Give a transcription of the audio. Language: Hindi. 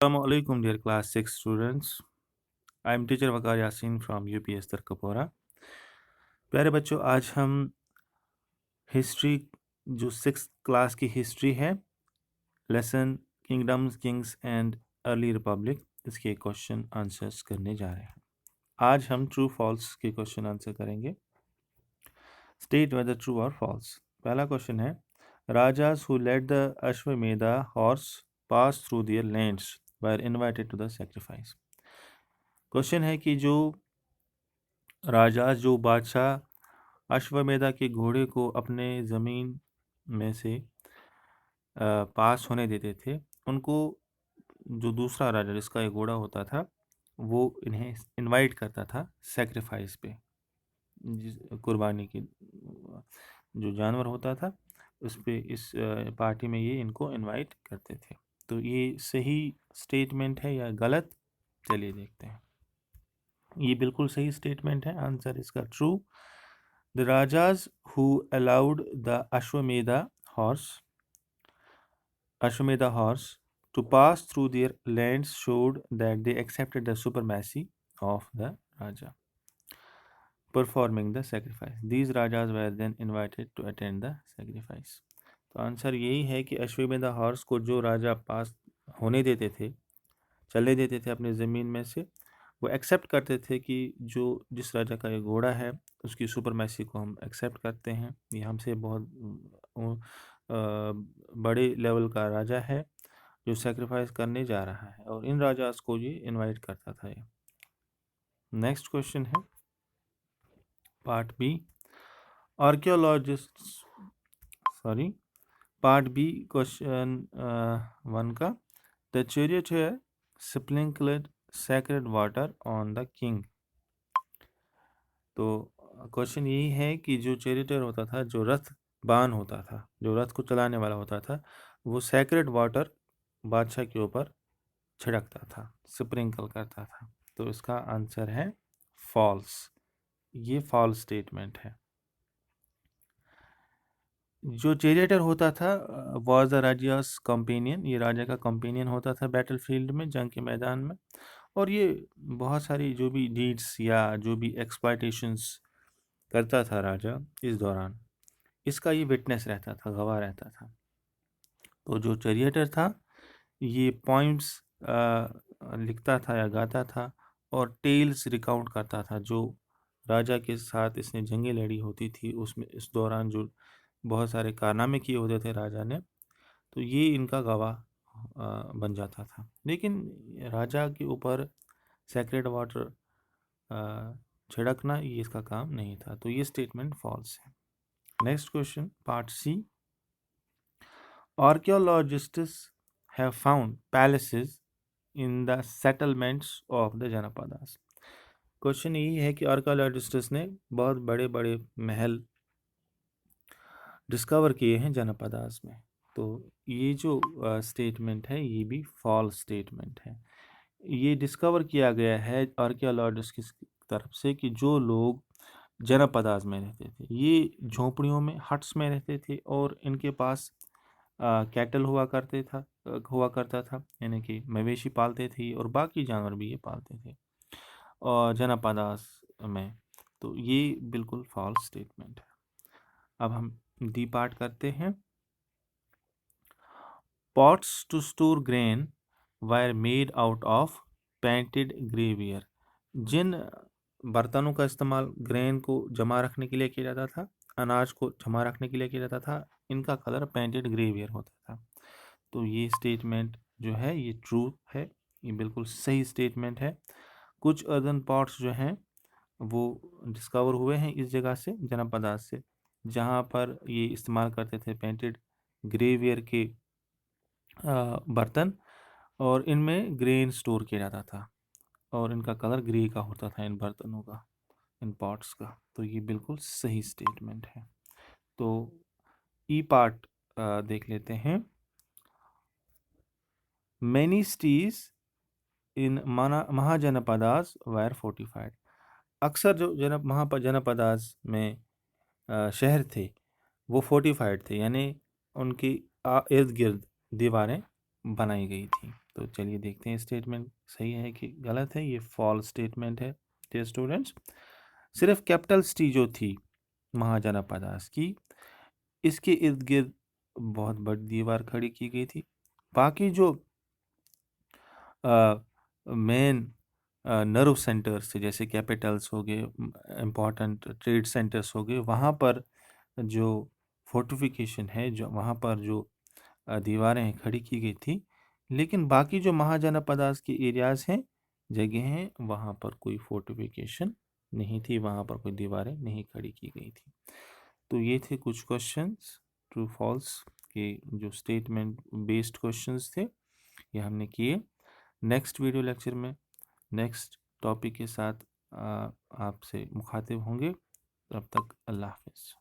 Assalamualaikum dear class 6 students. I am teacher Waqar Yasin from UPS तरकपोरा. प्यारे बच्चों, आज हम हिस्ट्री जो 6th क्लास की हिस्ट्री है, lesson kingdoms, kings and early republic, इसके क्वेश्चन आंसर्स करने जा रहे हैं. आज हम ट्रू फॉल्स के क्वेश्चन आंसर करेंगे. स्टेट वेदर ट्रू और फॉल्स. पहला क्वेश्चन है, rajas who led the Ashvamedha horse pass through their lands were invited to the sacrifice. Question है कि जो राजा, जो बादशाह अश्वमेधा के घोड़े को अपने ज़मीन में से पास होने देते थे, उनको जो दूसरा राजा जिसका एक घोड़ा होता था वो इन्हें इनवाइट करता था सैक्रिफाइस पे, कुर्बानी की जो जानवर होता था उस पे, इस पार्टी में ये इनको इनवाइट करते थे. तो ये सही स्टेटमेंट है या गलत, चलिए देखते हैं. ये बिल्कुल सही स्टेटमेंट है. आंसर इसका true. The rajas who allowed the Ashwamedha horse to pass through their lands showed that they accepted the supremacy of the Raja performing the sacrifice. These Rajas were then invited to attend the sacrifice. तो आंसर यही है कि अश्वमेधा हॉर्स को जो राजा पास होने देते थे, चलने देते थे अपने ज़मीन में से, वो एक्सेप्ट करते थे कि जो जिस राजा का ये घोड़ा है उसकी सुपरमैसी को हम एक्सेप्ट करते हैं, ये हमसे बहुत बड़े लेवल का राजा है जो सेक्रीफाइस करने जा रहा है, और इन राजास को ये इनवाइट करता था. ये नेक्स्ट क्वेश्चन है part B. Part B question 1 का. The charioteer sprinkled sacred water on the king. तो क्वेश्चन यही है कि जो चैरियटर होता था, जो रथबान होता था, जो रथ को चलाने वाला होता था, वो सैक्रेड वाटर बादशाह के ऊपर छिड़कता था, स्प्रिंकल करता था. तो इसका आंसर है फॉल्स. ये फॉल्स स्टेटमेंट है. जो चैरियटर होता था वॉज द राजास कंपेनियन. ये राजा का कंपेनियन होता था बैटल फील्ड में, जंग के मैदान में. और ये बहुत सारी जो भी डीड्स या जो भी एक्सप्लॉयटेशंस करता था राजा इस दौरान, इसका ये विटनेस रहता था, गवाह रहता था. तो जो चैरियटर था ये पोइम्स लिखता था या गाता था और टेल्स रिकाउंट करता था. जो राजा के साथ इसने जंगें लड़ी होती थी उसमें, इस दौरान जो बहुत सारे कारनामे किए होते थे राजा ने, तो ये इनका गवाह बन जाता था. लेकिन राजा के ऊपर सैक्रेड वाटर छिड़कना ये इसका काम नहीं था. तो ये स्टेटमेंट फॉल्स है. Next question part C. Archaeologists have found palaces in the settlements of the Janapadas. Question यही है कि आर्कियोलॉजिस्ट्स ने बहुत बड़े बड़े महल डिस्कवर किए हैं जनपदास में. तो ये जो स्टेटमेंट है ये भी फॉल्स स्टेटमेंट है. ये डिस्कवर किया गया है आर्कियोलॉजिस्ट की तरफ से कि जो लोग जनपदास में रहते थे, ये झोपड़ियों में, हट्स में रहते थे, और इनके पास कैटल हुआ करता था, यानी कि मवेशी पालते थे और बाकी जानवर भी ये पालते थे और जनपदास में. तो ये बिल्कुल फॉल्स स्टेटमेंट है. अब हम डी पार्ट करते हैं. Pots to store grain were made out of painted grey ware. जिन बर्तनों का इस्तेमाल ग्रेन को जमा रखने के लिए किया जाता था, अनाज को जमा रखने के लिए किया जाता था, इनका कलर पेंटेड ग्रेवियर होता था. तो ये स्टेटमेंट जो है ये ट्रू है, ये बिल्कुल सही स्टेटमेंट है. कुछ अर्दन पॉट्स जो हैं वो डिस्कवर हुए हैं इस जगह से, जनपदास से, जहाँ पर ये इस्तेमाल करते थे पेंटेड ग्रेवियर के बर्तन, और इनमें ग्रेन स्टोर किया जाता था और इनका कलर ग्रे का होता था, इन बर्तनों का, इन पॉट्स का. तो ये बिल्कुल सही स्टेटमेंट है. तो ई पार्ट देख लेते हैं. Many cities in mahajanapadas were fortified. अक्सर जो महाजनपदास में शहर थे वो फोर्टिफाइड थे, यानी उनकी इर्द गिर्द दीवारें बनाई गई थी। तो चलिए देखते हैं स्टेटमेंट सही है कि गलत है। ये फॉल्स स्टेटमेंट है डियर स्टूडेंट्स। सिर्फ कैपिटल सिटी जो थी महाजनपदास की, इसके इर्द गिर्द बहुत बड़ी दीवार खड़ी की गई थी। बाकी जो मेन नर्व सेंटर्स थे, जैसे कैपिटल्स हो गए, इम्पोर्टेंट ट्रेड सेंटर्स हो गए, वहाँ पर जो फोर्टिफिकेशन है, जो वहाँ पर जो दीवारें खड़ी की गई थी। लेकिन बाकी जो महाजनपदास के एरियाज हैं, जगह हैं, वहाँ पर कोई फोर्टिफिकेशन नहीं थी, वहाँ पर कोई दीवारें नहीं खड़ी की गई थी। तो ये थे कुछ क्वेश्चंस ट्रू फॉल्स के, जो स्टेटमेंट बेस्ड क्वेश्चंस थे, ये हमने किए। नेक्स्ट वीडियो लेक्चर में नेक्स्ट टॉपिक के साथ आपसे मुखातिब होंगे। तब तक अल्लाह हाफिज़।